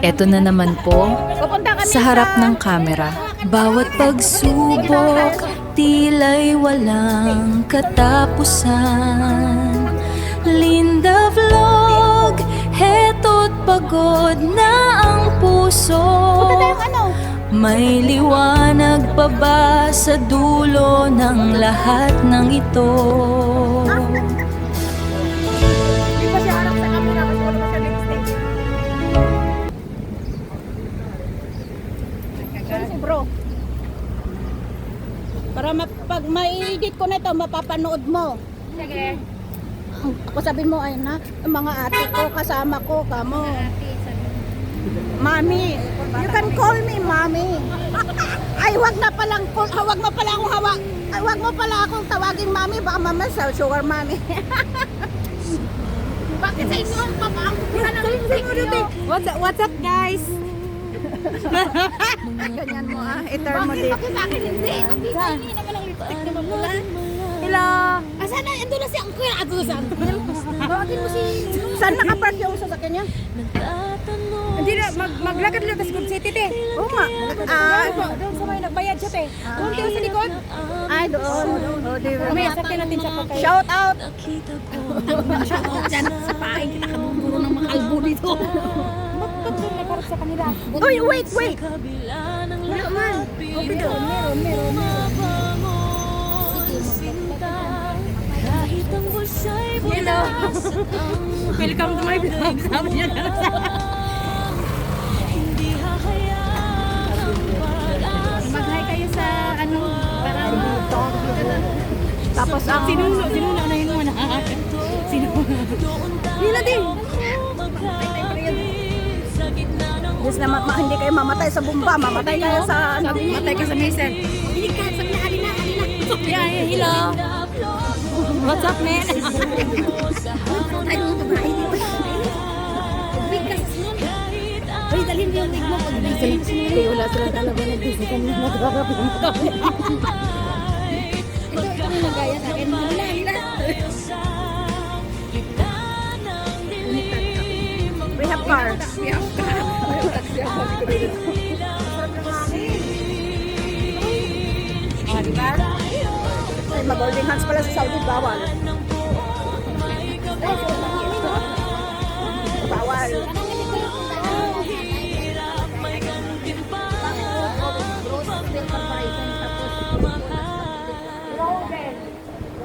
Eto na naman po, sa harap ng kamera. Bawat pagsubok, tila'y walang katapusan. Linda Vlog, heto't pagod na ang puso. May liwanag pa ba sa dulo ng lahat ng ito? Di ba siya harap sa camera kasi wala pa siya next stage? Sorry si bro. Para pag ma-edit ko na ito, mapapanood mo. Sige. Ako sabihin mo ay na, mga ate ko, kasama ko, kamo. Mami, you can call me Mami. Ay, wag na palang, wag mo pala akong hawak. Ay, wag mo pala akong tawaging Mami, baka mama sa sugar Mami. Bakit sa inyo ang papa-ampuran ng lipstick niyo? What's up, guys? Ganyan mo i-turn mo dito. Bakit sa akin hindi? Sabi ko, hindi naman ang lipstick na mapula. Hello. Asa na? Ando na si Uncle. Ako sa Uncle. Bakit mo si... Saan nakapark yung sasakyan niya? Hindi na, maglakad lang sa Good City, te. Oo nga. Doon sa may nagbayad siya, te. Doon tayo sa likod. Ay, doon. Oh, di ba? Mamaya, sakyan natin sa pagkain. Shout out. Shout out dyan sa paing. Kinakaburo ng mga kalbo dito. Ba't doon nagkarap sa kanila? Uy, wait. Wala man. Meron. Hello. Welcome to my vlog. Sabi niya na sa... Mag-hi kayo sa ano, parang... Tapos ang... Sino na yun mo na? Sino? Nila din. Yes na hindi kayo mamatay sa bumba, mamatay kayo sa ano. Matay ka sa mesa. Hindi ka, sabi na, halina. Yeah, hello. What's up, man? Ay, mga babae dito. Bigkas nun. Uy, dalhin mo yung wig mo. Wala sila talaga nag-busy kanina nagkakapi mo kami. Ito yung nagaya sa akin. Halina. We have car. Oh, diba? Ay, mag-holding hands pala sa Saudi, bawal. Bawal.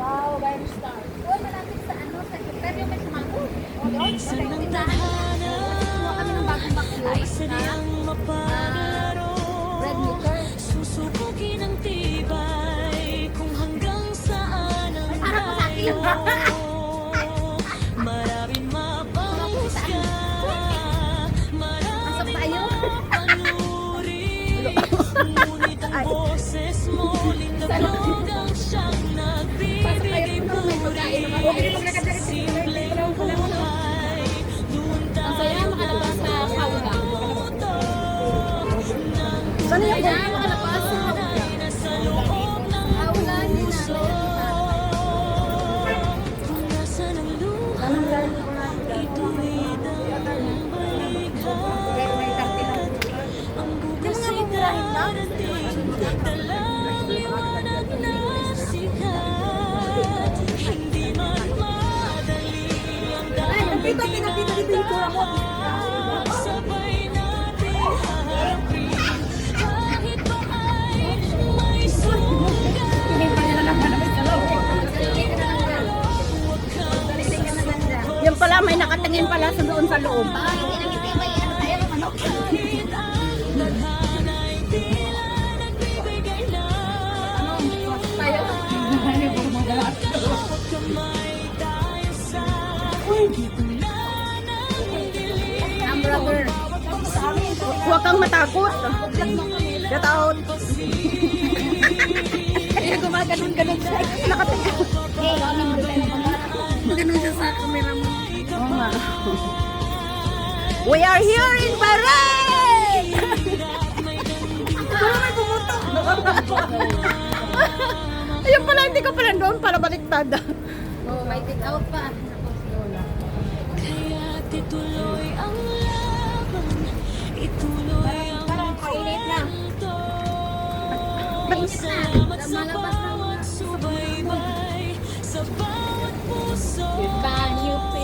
Wow, very star. Doon malapit sa ano, sa Imperio may sumagot. O doon, sa tindahan. Kuha kami ng bagong vacuum na bread maker. Susubukin ang tibay kung hanggang saan ang Para po sa akin. maraming mapahusga, Pasok tayo. panuri, ngunit ang boses mo lindang siyang nagbibigay puri. Simpleng buhay, doon Ang saya makalabas sa Kaula. Saan yung Kaya makalabas sa ay nasa loob ng Kaula ni puso. Kung nasaan ang luha, ituwid ang balikan. Ang bukas ay darating, dalang liwanag na sikat. Hindi man madali ang daan. Sabay natin harapin, kahit pa ay may sugat. Yung pala, may nakatingin pala sa doon sa loob. Ang brother. Huwag kang matakot. Get out. Kaya gumaganon-ganon siya. Nakatingin. Ganun siya sa camera mo. Oo nga. We are here in Bahrain! Pero may bumutok. Ayun pala, hindi ka pala doon para baliktad. Oh, may take out pa. Kaya't ituloy ang laban, Mainit na. Malabas na mga banyo pe.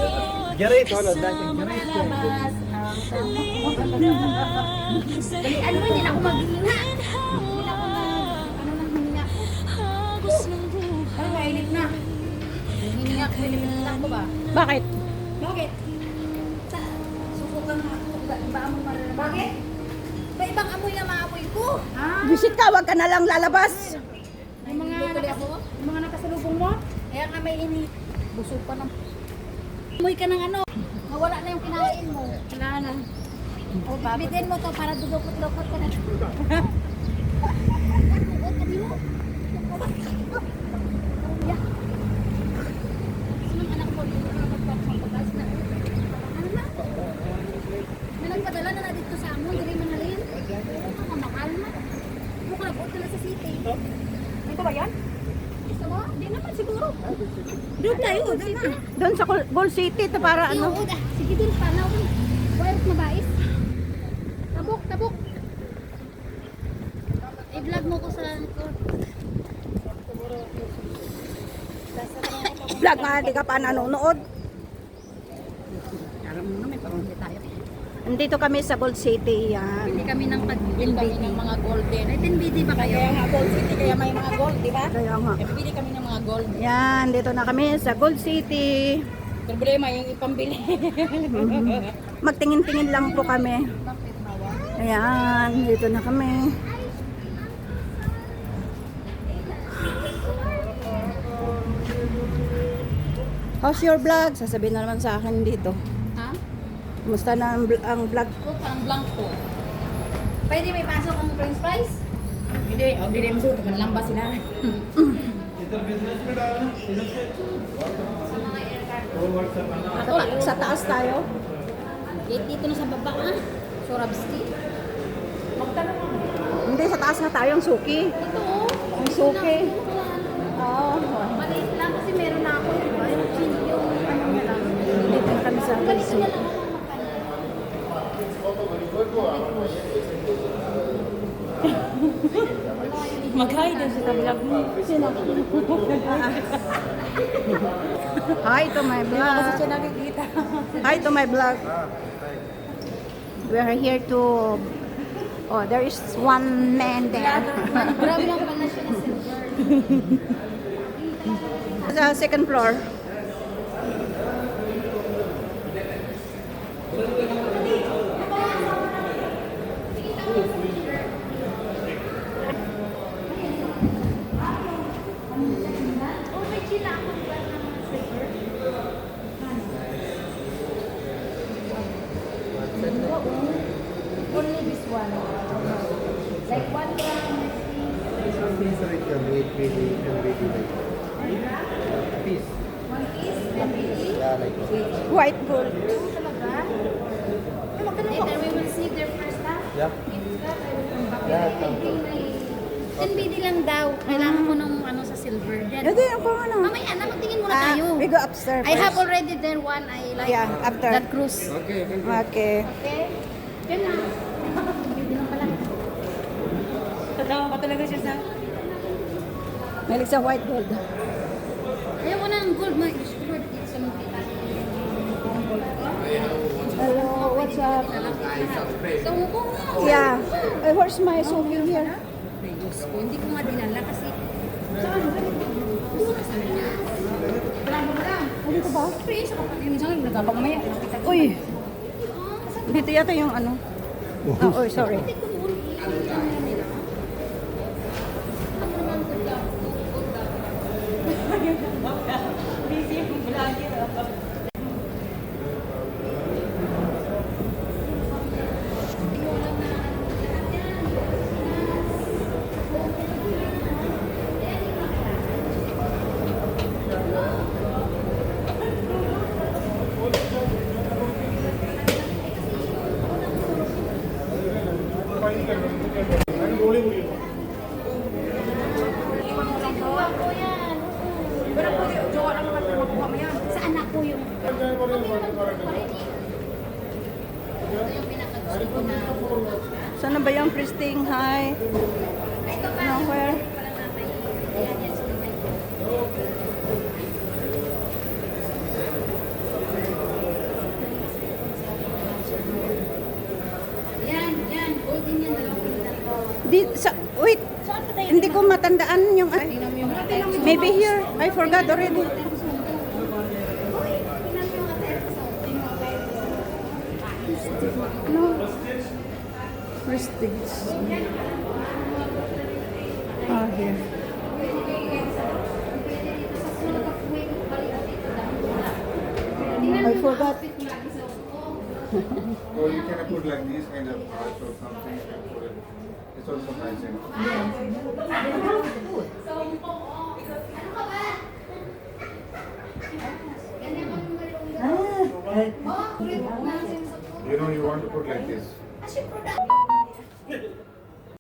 Gerrit, wala dati. Malabas ang tamo. Dalian mo, hindi na ako maghihinga. Hindi na ako ano nang hininga. Ay, mainit na. Hininga ko, nilimutan ko ba? Bakit? Bakit? Subukan nga ako. Ba mo marunong? Bakit? Ba ibang amoy na maamoy ko? Visit ka, wag ka na lang lalabas. Yung mga nakasalubong mo? Kaya nga may init. Busog pa ng... Amoy ka ng ano? Nawala na yung kinain mo. Wala na. O, bibitin mo to para dudukot-dukot ka na. Dukot ka di mo. Yeah. Sinong anak ko dito na magpapagpagas na? Ano na? May nagpadala na dito sa amon, dili manalin. Makakal na. Mukha nag-out na sa city. Ito ba yan? Gusto mo? Di naman siguro. Doon tayo, doon na. Doon sa Ball City, ito para ano. Iyo, sige doon, panaw. Wirot na bais. Tabok, tabok. I-vlog mo ko sa... Vlog nga, di ka pa nanonood. Alam mo naman, parang hindi tayo. Nandito kami sa Gold City, yan. Bili kami ng pag-bili kami ng mga golden. Ay, dinbidi ba kayo? nga Gold City, kaya may mga gold, di ba? Kaya nga. Bili kami ng mga gold. Yan, dito na kami sa Gold City. Problema yung ipambili. Magtingin-tingin lang po kami. Ayan, dito na kami. How's your vlog? Sasabihin na naman sa akin dito. Ha? Kumusta na ang vlog? Ito, parang blanco. Pwede may pasok ang french fries? Hindi, o hindi mo suot. Lang ba sila? Sa taas tayo? Dito na sa baba, ha? Sorabski. Magtanong ako. Hindi, sa taas na tayo ang suki. Ito, oh. Ang suki. Oo. Maliit lang kasi meron na ako. Yung ano na lang. Dito na kami sa Gold Ganito na City. lang ako Mag-hi din sa vlog mo. Hi to my vlog. Siya nakikita. Hi to my vlog. We are here to... Oh, there is one man there. Grabe lang pala siya na silver. Sa second floor. Oh, may chila ako ba ng mga silver? Only this one. Like 1 gram. Piece right here, wait, piece. 1 piece, 10 piece. Yeah, like that. White gold. Talaga? Later we will see their first half. Yeah. If that, I will come back. Yeah, come. 10 BD lang daw. Kailangan mo ng ano sa silver. Then, Hindi, ako ano. mamaya na, magtingin muna tayo. We go upstairs I have first. already there one. I like Yeah, after. that cruise. Okay, Okay. Okay? Yan na. BD lang pala. Tatawa pa talaga siya sa... Mahilig sa white gold. Ayaw ko na ng gold. Gold it's sa mga Hello, what's up? So, kung Yeah. Where's my suki here? Diyos ko, hindi ko nga dinala kasi saan? Doon na sa kanya. Wala mo lang. Dito ba? Pre, sa kapatid mo dyan, nagkabang mamaya. Nakita ko. Uy! Dito yata yung ano. Oh, oh, sorry. Hindi ko doon. Ano nila? Ako naman ko lang. Busy yung vlogger. Sa anak ko yung... Ito yung pinakagusto ko na... Sana ba yung Pristine? Hi. Ito Nowhere. Di, sa, wait. Hindi ko matandaan yung... Maybe here. I forgot already. No. Prestige. Ah, here. I forgot. Or you can put like these kind of hearts or something and put it. It's also nice. You know, you want to put like this.